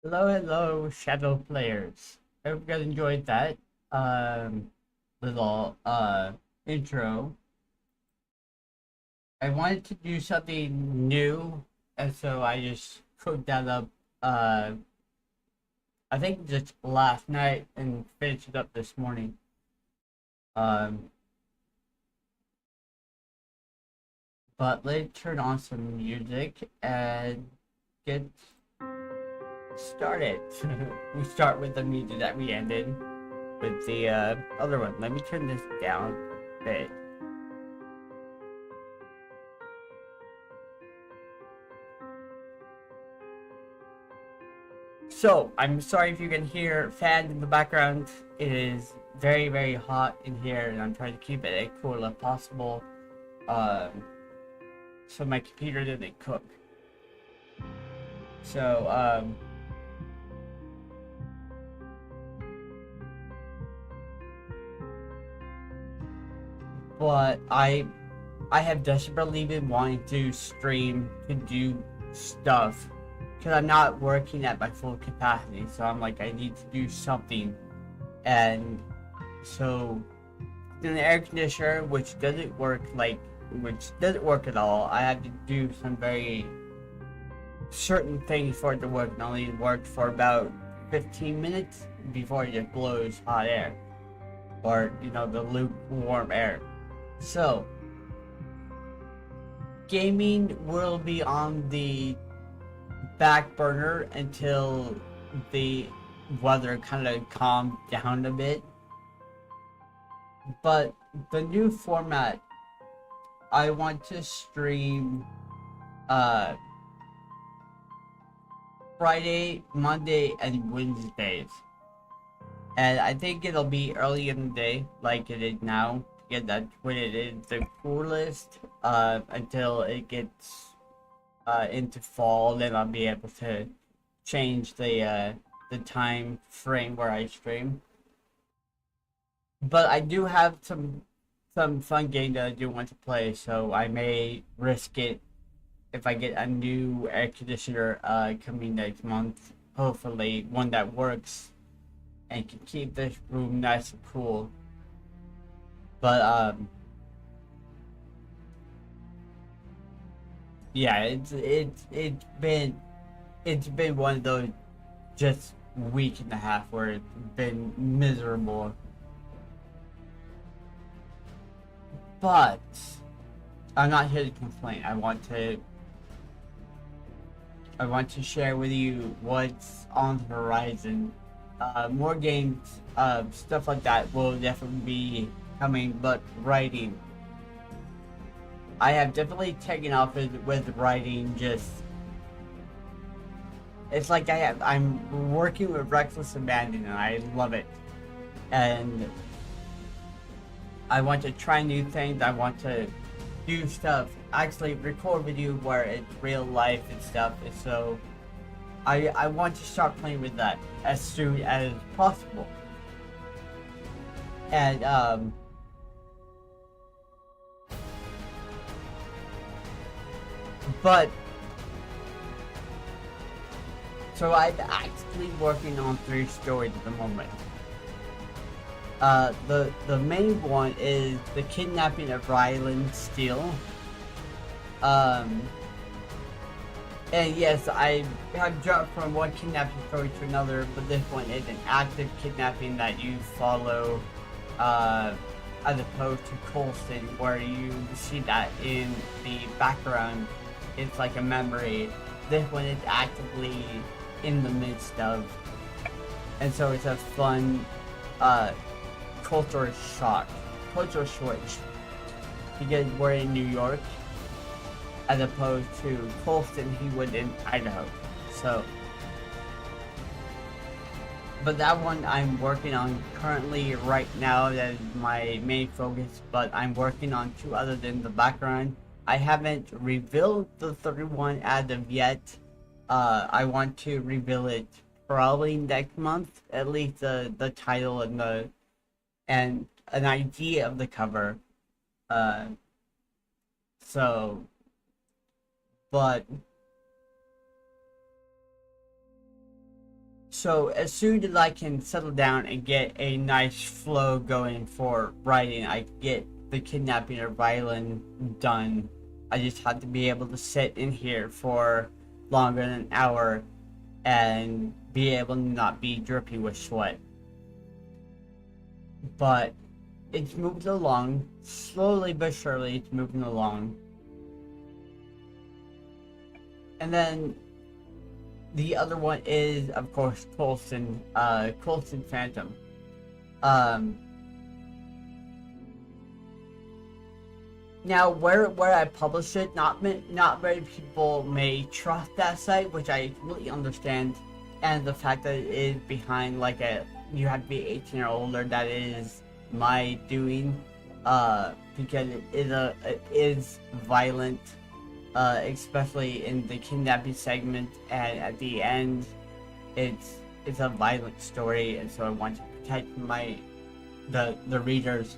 Hello, Shadow players. I hope you guys enjoyed that little intro. I wanted to do something new, and so I just cooked that up. Uh, I think just last night and finished it up this morning. Um, but let's turn on some music and get started. We start with the music that we ended with the other one. Let me turn this down a bit. So, I'm sorry if you can hear fans in the background. It is very hot in here, and I'm trying to keep it as cool as possible. Um, so my computer didn't cook. So, but I have desperately been wanting to stream to do stuff because I'm not working at my full capacity. So I'm like, I need to do something, and so in the air conditioner, which doesn't work at all. I had to do some very certain things for it to work. It only worked for about 15 minutes before it just blows hot air, or the lukewarm air. So gaming will be on the back burner until the weather kind of calmed down a bit. But the new format, I want to stream uh Friday, Monday, and Wednesdays. And I think it'll be early in the day, like it is now. Yeah, that's when it is the coolest. Until it gets into fall, then I'll be able to change the time frame where I stream. But I do have some fun game that I do want to play, so I may risk it if I get a new air conditioner coming next month. Hopefully, one that works and can keep this room nice and cool. But yeah, it's been one of those just week and a half where it's been miserable. But I'm not here to complain. I want to share with you what's on the horizon. More games, stuff like that will definitely be coming, but writing. I have definitely taken off with writing. Just it's like I'm working with reckless abandon, and I love it. And I want to try new things. I want to do stuff, actually record video where it's real life and stuff. And so I want to start playing with that as soon as possible. And but so I'm actually working on 3 stories at the moment. The main one is the kidnapping of Ryland Steele. Um, and yes, I have jumped from one kidnapping story to another, but this one is an active kidnapping that you follow, uh, as opposed to Colston, where you see that in the background. It's like a memory. This one is actively in the midst of, and so it's a fun, uh, cultural shock, cultural switch, because we're in New York as opposed to Colston, he would in Idaho. So, but that one I'm working on currently right now. That is my main focus. But I'm working on 2 others in the background. I haven't revealed the third one as of yet. I want to reveal it probably next month. At least the title and an idea of the cover. Uh, so, but So as soon as I can settle down and get a nice flow going for writing, I get the Kidnapping of Rylan done. I just have to be able to sit in here for longer than an hour and be able to not be drippy with sweat. But it's moved along, slowly but surely it's moving along. And then the other one is, of course, Coulson Phantom. Now, where I publish it, not very people may trust that site, which I completely understand, and the fact that it is behind like you have to be 18 or older. That is my doing, because it is violent, especially in the kidnapping segment, and at the end, it's a violent story, and so I want to protect the readers.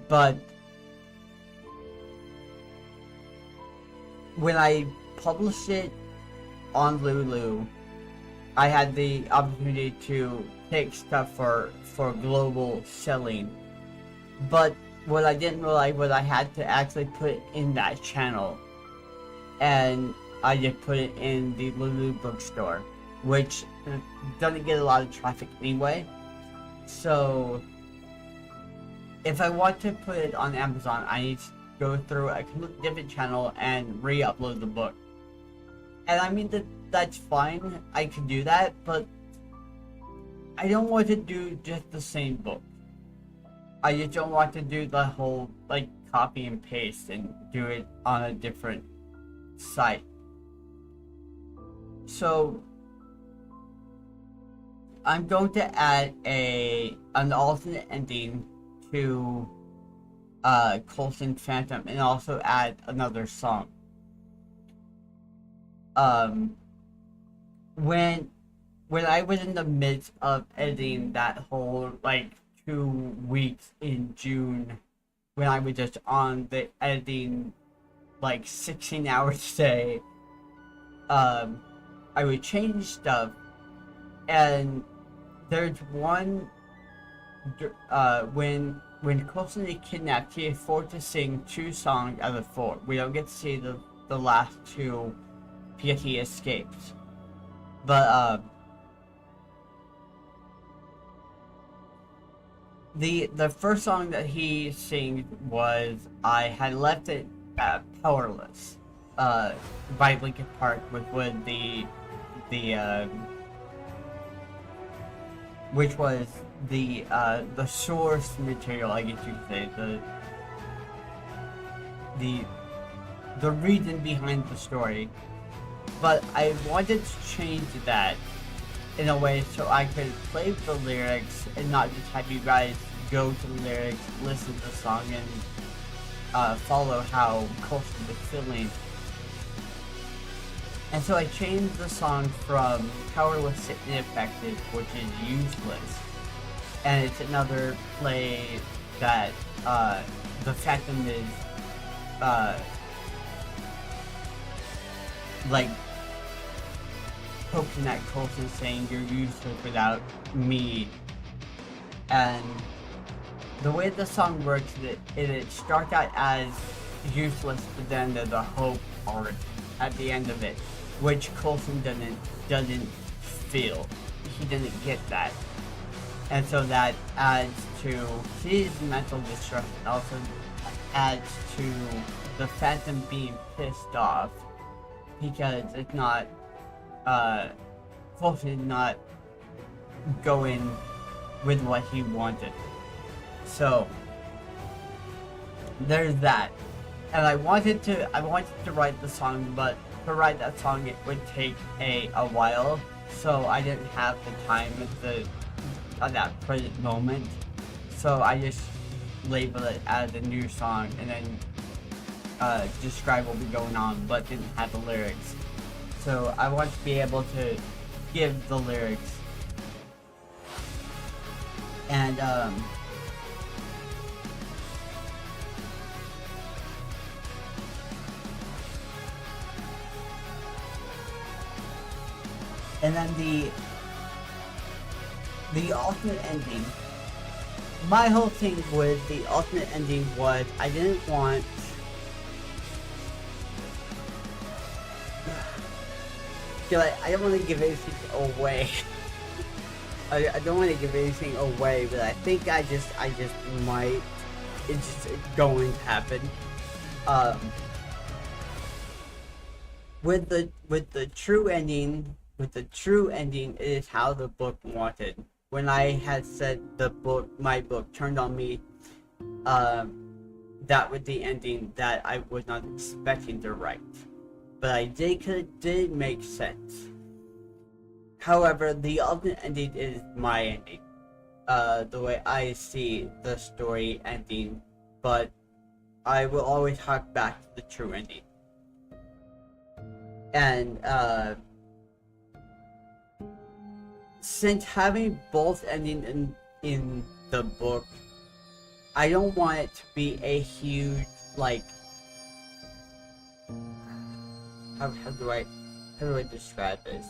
But when I published it on Lulu, I had the opportunity to take stuff for global selling. But what I didn't realize was I had to actually put it in that channel. And I just put it in the Lulu bookstore, which doesn't get a lot of traffic anyway. So if I want to put it on Amazon, I need to go through a completely different channel and re-upload the book. And I mean, that's fine, I can do that, but I don't want to do just the same book. I just don't want to do the whole, like, copy and paste and do it on a different site. So I'm going to add an alternate ending to Coulson Phantom, and also add another song. When I was in the midst of editing that whole like 2 weeks in June, when I was just on the editing like 16 hours a day, I would change stuff, and there's one when Coulson is kidnapped, he is forced to sing 2 songs out of 4. We don't get to see the last 2 because he escapes. But the first song that he sings was "I Had Left It Powerless" by Linkin Park, which was the source material, I guess you could say, the reason behind the story. But I wanted to change that in a way so I could play the lyrics and not just have you guys go to the lyrics, listen to the song, and follow how Coulson was feeling. And so I changed the song from "Powerless to Ineffective," which is "Useless," and it's another play that the Phantom is like poking at Coulson, saying "you're useless without me." And the way the song works, it starts out as useless, but then there's a hope part at the end of it, which Coulson doesn't feel. He didn't get that. And so that adds to his mental distress, and also adds to the Phantom being pissed off because it's not, Coulson is not going with what he wanted. So there's that. And I wanted to write the song, but to write that song it would take a while, so I didn't have the time at that present moment. So I just labeled it as a new song, and then describe what was going on, but didn't have the lyrics. So I want to be able to give the lyrics. And And then the alternate ending. My whole thing with the alternate ending was I didn't want I don't want to give anything away. I don't want to give anything away, but I think I just might. It's going to happen. With the true ending, it is how the book wanted. When I had said my book turned on me, that was the ending that I was not expecting to write. But I did, because it did make sense. However, the ultimate ending is my ending. The way I see the story ending, but I will always hark back to the true ending. And, since having both endings in the book, I don't want it to be a huge, like, how do I describe this?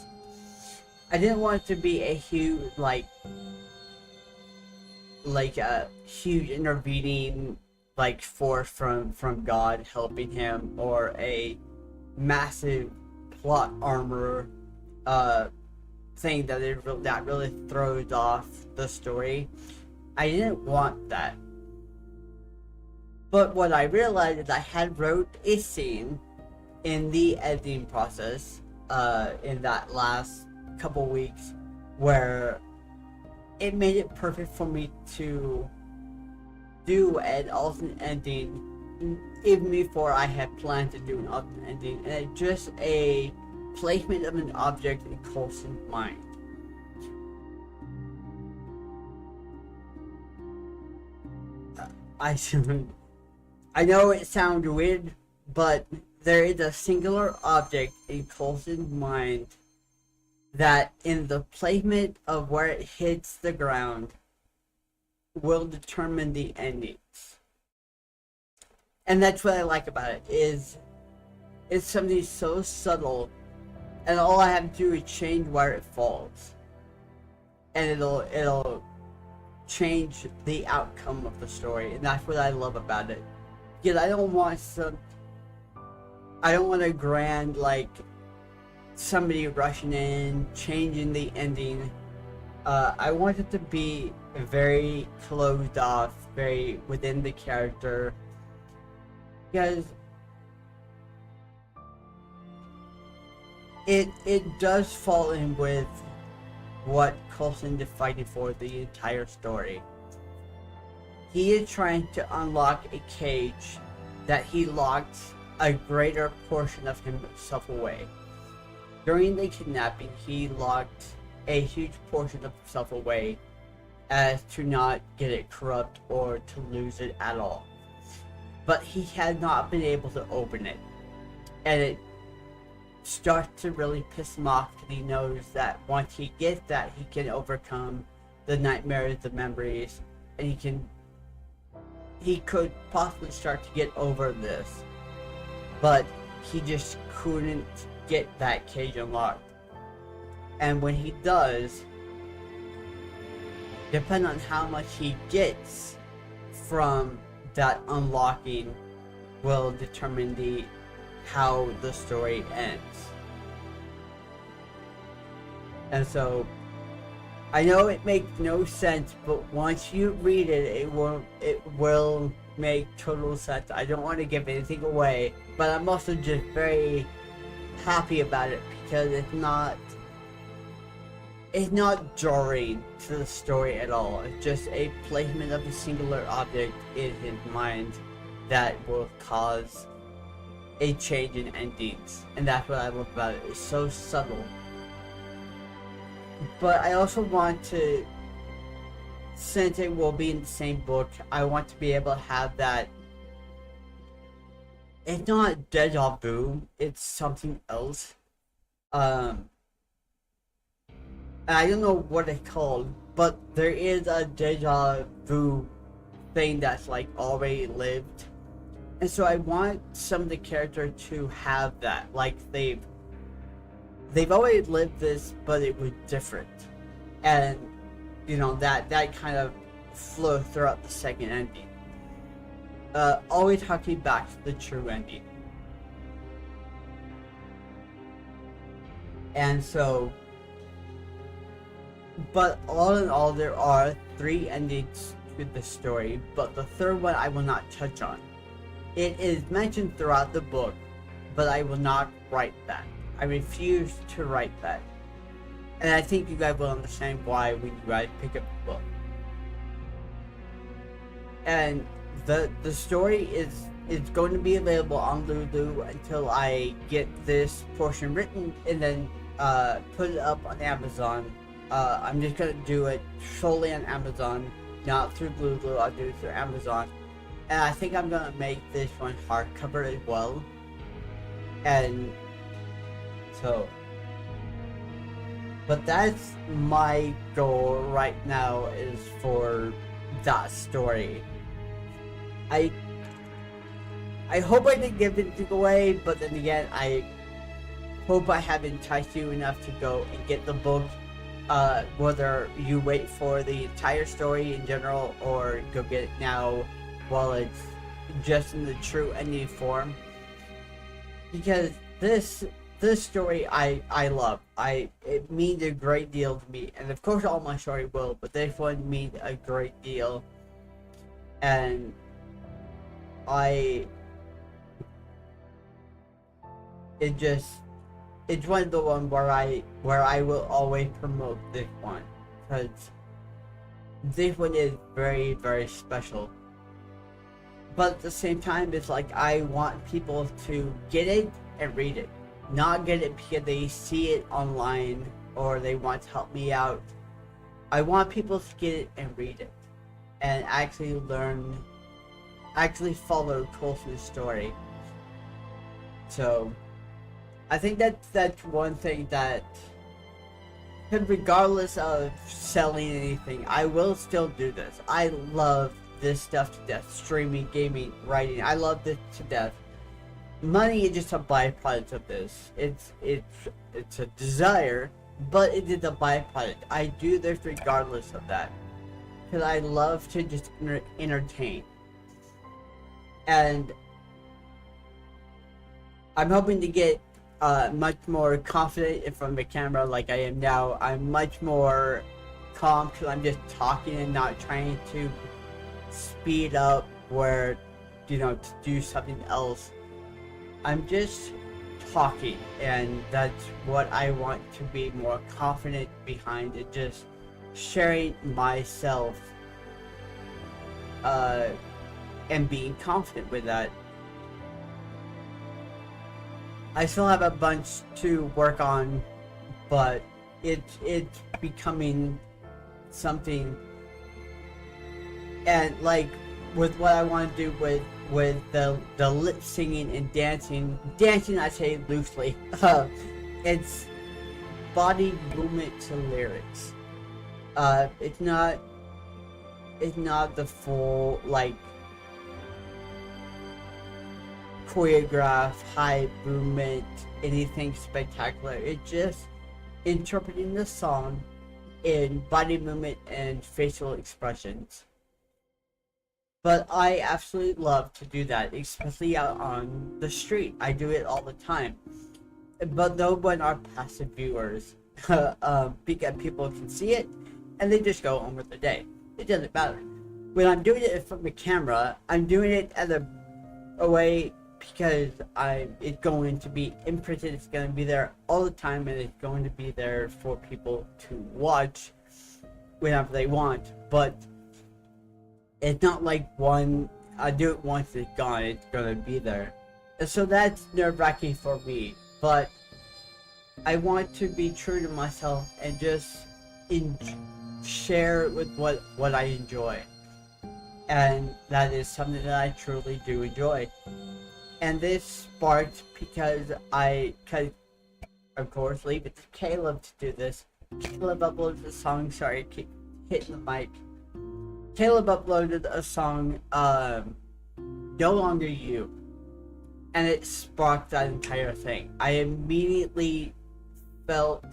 I didn't want it to be a huge, like a huge intervening, like, force from God helping him, or a massive plot armor, thing that really throws off the story. I didn't want that. But what I realized is I had wrote a scene in the editing process, in that last couple weeks, where it made it perfect for me to do an alternate ending, even before I had planned to do an alternate ending, and it's just a placement of an object in Coulson's mind. I know it sounds weird, but there is a singular object in Coulson's mind that, in the placement of where it hits the ground, will determine the endings. And that's what I like about it, is it's something so subtle, and all I have to do is change where it falls, and it'll change the outcome of the story. And that's what I love about it. Because I don't want a grand, like, somebody rushing in, changing the ending. I want it to be very closed off, very within the character, because it does fall in with what Coulson is fighting for the entire story. He is trying to unlock a cage that he locked a greater portion of himself away. During the kidnapping, he locked a huge portion of himself away as to not get it corrupt or to lose it at all. But he had not been able to open it. And it starts to really piss him off, because he knows that once he gets that, he can overcome the nightmares, the memories, and he could possibly start to get over this. But he just couldn't get that cage unlocked. And when he does, depending on how much he gets from that unlocking, will determine how the story ends. And so, I know it makes no sense, but once you read it, it will make total sense. I don't want to give anything away, but I'm also just very happy about it, because it's not jarring to the story at all. It's just a placement of a singular object in his mind that will cause a change in endings. And that's what I love about it. It's so subtle. But I also want to, since it will be in the same book, I want to be able to have that. It's not deja vu, it's something else. And I don't know what it's called, but there is a deja vu thing that's, like, already lived. And so I want some of the characters to have that, like they've always lived this, but it was different, and that kind of flow throughout the second ending. Always harking back to the true ending. And so, but all in all, there are 3 endings to the story, but the third one I will not touch on. It is mentioned throughout the book, but I will not write that. I refuse to write that. And I think you guys will understand why when you guys pick up the book. And the story is going to be available on Lulu until I get this portion written and then put it up on Amazon. I'm just gonna do it solely on Amazon, not through Lulu. I'll do it through Amazon, and I think I'm gonna make this one hardcover as well. And so, but that's my goal right now, is for that story. I hope I didn't give anything away, but then again, I hope I have enticed you enough to go and get the book, whether you wait for the entire story in general or go get it now while it's just in the true ending form. Because this story I love. It means a great deal to me, and of course all my story will, but this one means a great deal. And it's one of the ones where I will always promote this one, because this one is very, very special. But at the same time, it's like I want people to get it and read it, not get it because they see it online or they want to help me out. I want people to get it and read it and actually learn, actually follow Coulson's story. So I think that's one thing that, regardless of selling anything, I will still do this. I love this stuff to death. Streaming, gaming, writing, I love this to death. Money is just a byproduct of this. It's a desire, but it is a byproduct. I do this regardless of that, because I love to just entertain. And I'm hoping to get much more confident in front of the camera like I am now. I'm much more calm because I'm just talking and not trying to speed up where, to do something else. I'm just talking, and that's what I want to be more confident behind, it just sharing myself and being confident with that. I still have a bunch to work on, but it's becoming something. And like with what I want to do with the lip singing and dancing I say loosely, it's body movement to lyrics. It's not the full like choreograph, high movement, anything spectacular. It's just interpreting the song in body movement and facial expressions. But I absolutely love to do that, especially out on the street. I do it all the time. But no one are passive viewers, because people can see it and they just go on with the day. It doesn't matter. When I'm doing it from the camera, I'm doing it as a way, because it's going to be imprinted, it's going to be there all the time, and it's going to be there for people to watch whenever they want. But it's not like I do it once, it's gone, it's going to be there. And so that's nerve-wracking for me, but I want to be true to myself and just share with what I enjoy. And that is something that I truly do enjoy. And this sparked because of course, leave it to Caleb to do this. Caleb uploaded a song, sorry, I keep hitting the mic. Caleb uploaded a song, No Longer You, and it sparked that entire thing. I immediately felt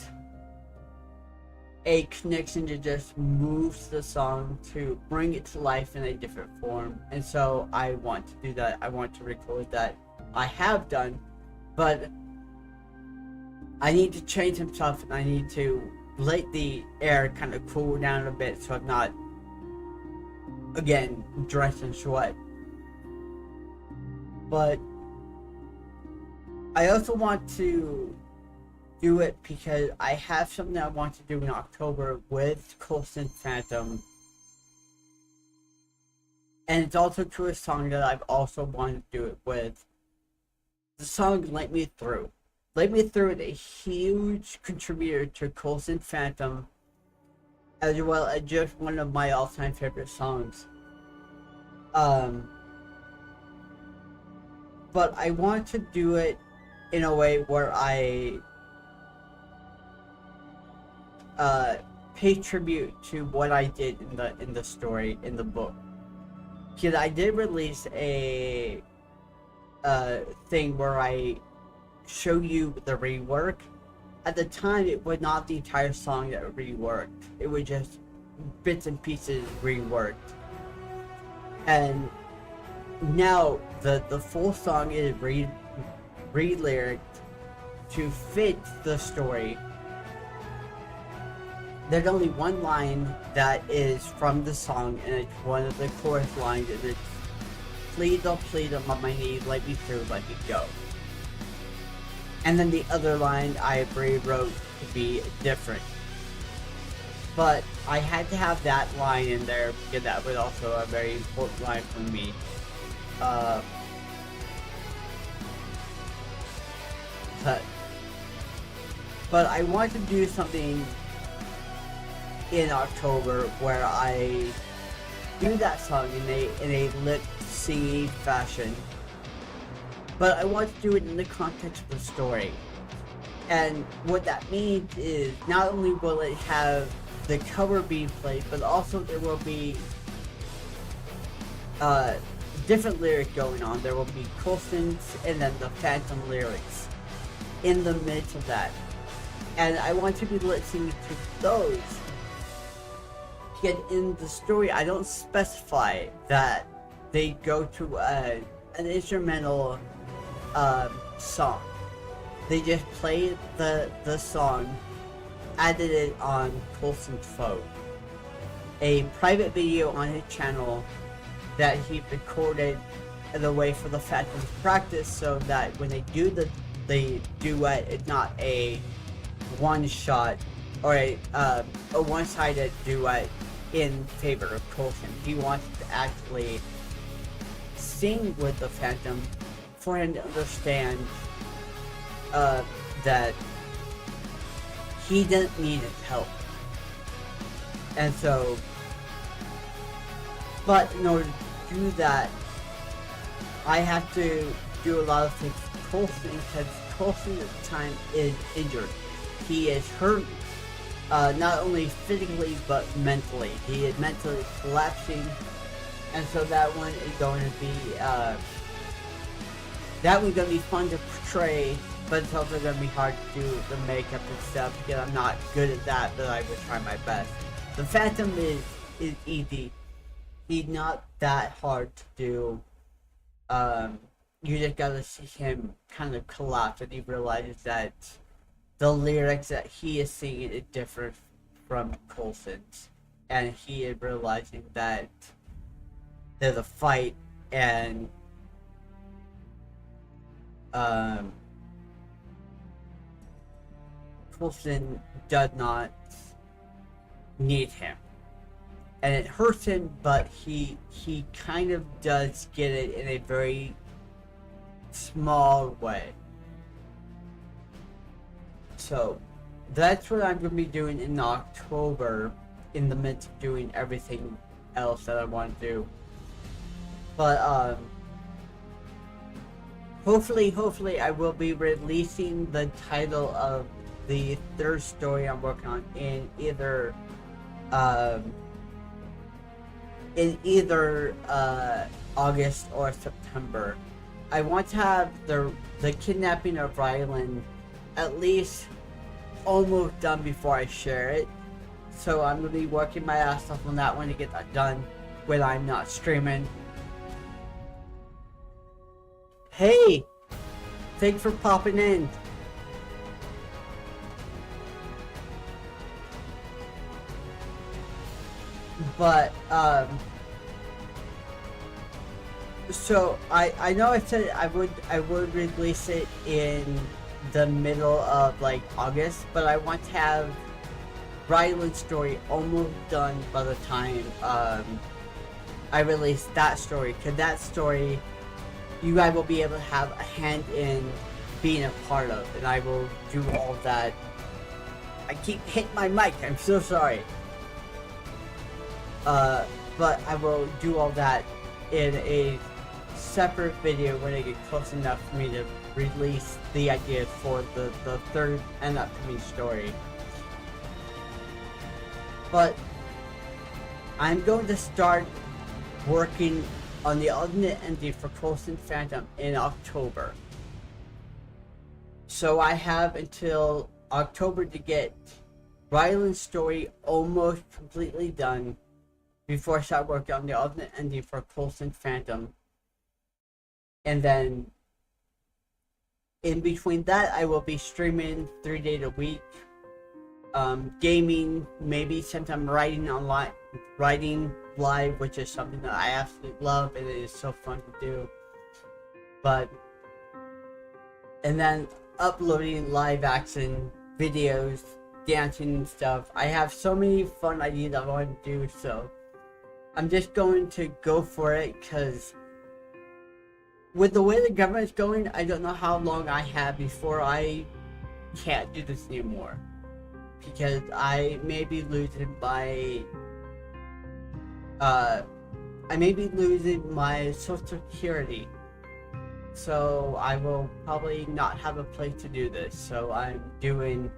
a connection to just move the song to bring it to life in a different form. And so I want to do that. I want to record that. I have done, but I need to change some stuff, and I need to let the air kind of cool down a bit so I'm not, again, drenched in sweat. But I also want to do it because I have something I want to do in October with Coulson Phantom. And it's also to a song that I've also wanted to do it with. The song Let Me Through. Let Me Through is a huge contributor to Coulson Phantom, as well as just one of my all-time favorite songs. But I want to do it in a way where I pay tribute to what I did in the story, in the book. Because I did release a thing where I show you the rework. At the time, it was not the entire song that reworked. It was just bits and pieces reworked. And now the full song is re-lyricked to fit the story. There's only one line that is from the song, and it's one of the chorus lines, and it's, "Please, oh please, I'm on my knees, let me through, let me go." And then the other line I rewrote to be different. But I had to have that line in there because that was also a very important line for me. But I want to do something in October where I do that song in a lip singing fashion, but I want to do it in the context of the story. And what that means is not only will it have the cover being played, but also there will be different lyrics going on. There will be Coulson's and then the Phantom lyrics in the midst of that, and I want to be listening to those. Yet in the story, I don't specify that they go to an instrumental song. They just play the song, added it on Coulson's phone. A private video on his channel that he recorded as a way for the Phantoms to practice, so that when they do the duet, it's not a one shot or a one-sided duet in favor of Coulson. He wants to actually sing with the Phantom for him to understand that he didn't need his help. And so, but in order to do that, I have to do a lot of things for Coulson, because Coulson at the time is injured. He is hurt, not only physically but mentally. He is mentally collapsing, and so that one is going to be fun to portray, but it's also going to be hard to do the makeup and stuff because I'm not good at that, but I will try my best. The Phantom is easy. He's not that hard to do. You just gotta see him kind of collapse, and he realizes that the lyrics that he is singing is different from Coulson's, and he is realizing that there's a fight, and Coulson does not need him, and it hurts him, but he kind of does get it in a very small way. So that's what I'm going to be doing in October, in the midst of doing everything else that I want to do. But hopefully I will be releasing the title of the third story I'm working on in either August or September. I want to have the kidnapping of Ryland at least almost done before I share it. So I'm going to be working my ass off on that one to get that done when I'm not streaming. Hey! Thanks for popping in. But, so I know I said I would release it in the middle of like August, but I want to have Ryland's story almost done by the time I release that story, because that story you guys will be able to have a hand in being a part of, and I will do all that. I keep hitting my mic, I'm so sorry. But I will do all that in a separate video when I get close enough for me to release the idea for the third and upcoming story. But I'm going to start working on the alternate ending for Coulson Phantom in October. So I have until October to get Ryland's story almost completely done before I start working on the alternate ending for Coulson Phantom. And then in between that, I will be streaming 3 days a week. Gaming, maybe sometime writing online, writing live, which is something that I absolutely love and it is so fun to do. And then uploading live action videos, dancing and stuff. I have so many fun ideas I want to do, so I'm just going to go for it, because with the way the government's going, I don't know how long I have before I can't do this anymore. Because I may be losing my Social Security. So I will probably not have a place to do this. So I'm doing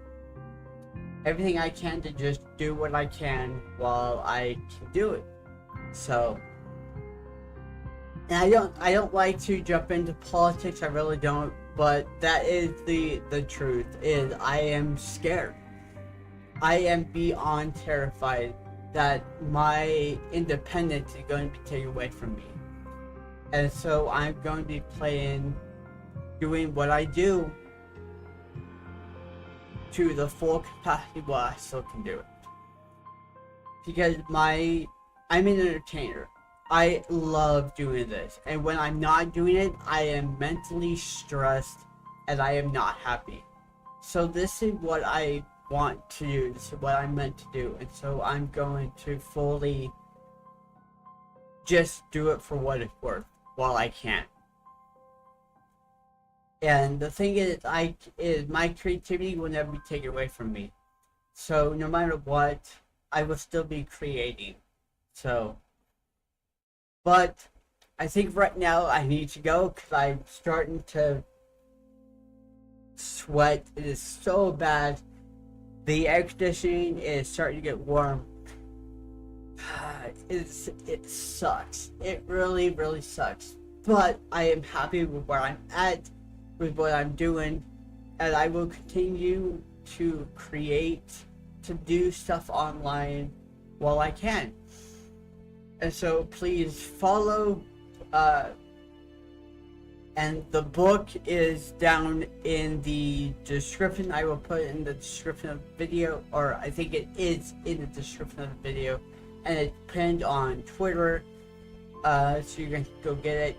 everything I can to just do what I can while I can do it. So, and I don't like to jump into politics, I really don't, but that is the truth, is I am scared. I am beyond terrified that my independence is going to be taken away from me. And so I'm going to be doing what I do to the full capacity while I still can do it. Because I'm an entertainer. I love doing this, and when I'm not doing it, I am mentally stressed and I am not happy. So this is what I want to do, this is what I'm meant to do, and so I'm going to fully just do it for what it's worth while I can. And the thing is, my creativity will never be taken away from me. So no matter what, I will still be creating. So, but I think right now I need to go because I'm starting to sweat. It is so bad. The air conditioning is starting to get warm. It sucks. It really, really sucks. But I am happy with where I'm at, with what I'm doing, and I will continue to create, to do stuff online while I can. And so please follow, and the book is down in the description. I will put it in the description of the video, or I think it is in the description of the video, and it's pinned on Twitter, so you can go get it.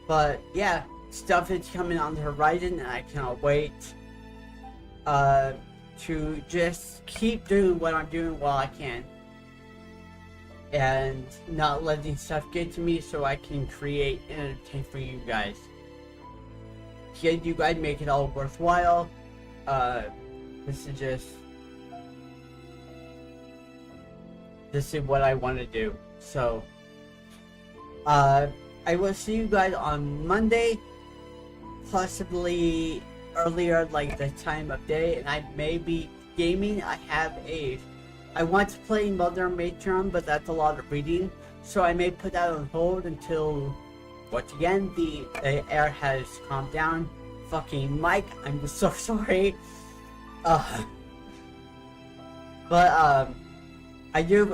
But yeah, stuff is coming on the horizon, and I cannot wait to just keep doing what I'm doing while I can, and not letting stuff get to me, so I can create and entertain for you guys. Can you guys make it all worthwhile? This is what I want to do. So I will see you guys on Monday, possibly earlier, like the time of day, and I may be gaming. I want to play Mother Matron, but that's a lot of reading, so I may put that on hold until, once again, the air has calmed down. Fucking Mike, I'm so sorry. Uh, but I do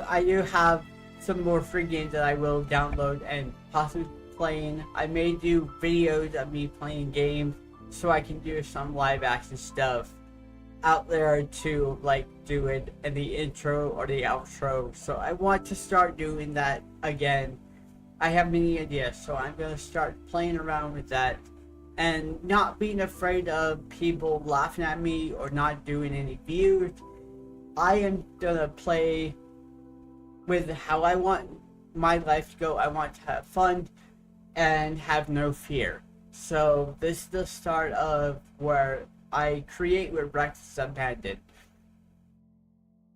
have some more free games that I will download and possibly playing. I may do videos of me playing games so I can do some live action stuff out there to like do it in the intro or the outro. So I want to start doing that again. I have many ideas, so I'm gonna start playing around with that and not being afraid of people laughing at me or not doing any views. I am gonna play with how I want my life to go. I want to have fun and have no fear. So this is the start of where I create with Reckless Abandon,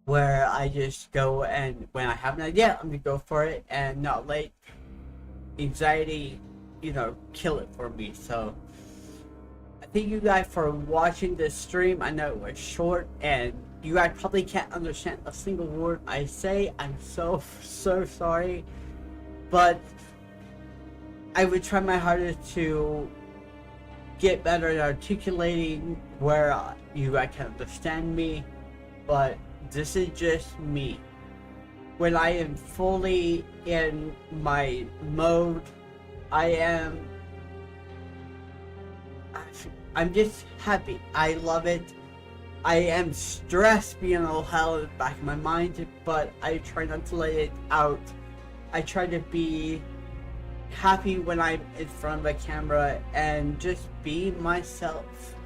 where I just go and when I have an idea, I'm gonna go for it and not let anxiety, kill it for me. So I thank you guys for watching this stream. I know it was short and you guys probably can't understand a single word I say. I'm so sorry, but I would try my hardest to get better at articulating where you guys can understand me, but this is just me. When I am fully in my mode, I'm just happy. I love it. I am stressed being all hell in the back of my mind, but I try not to let it out. I try to be happy when I'm in front of a camera and just be myself.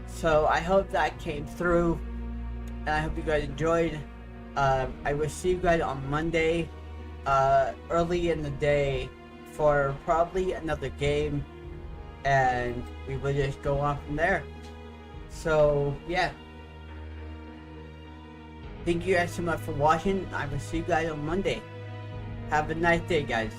So I hope that came through, and I hope you guys enjoyed. I will see you guys on Monday, early in the day, for probably another game, and we will just go on from there. So yeah, thank you guys so much for watching. I will see you guys on Monday. Have a nice day, guys.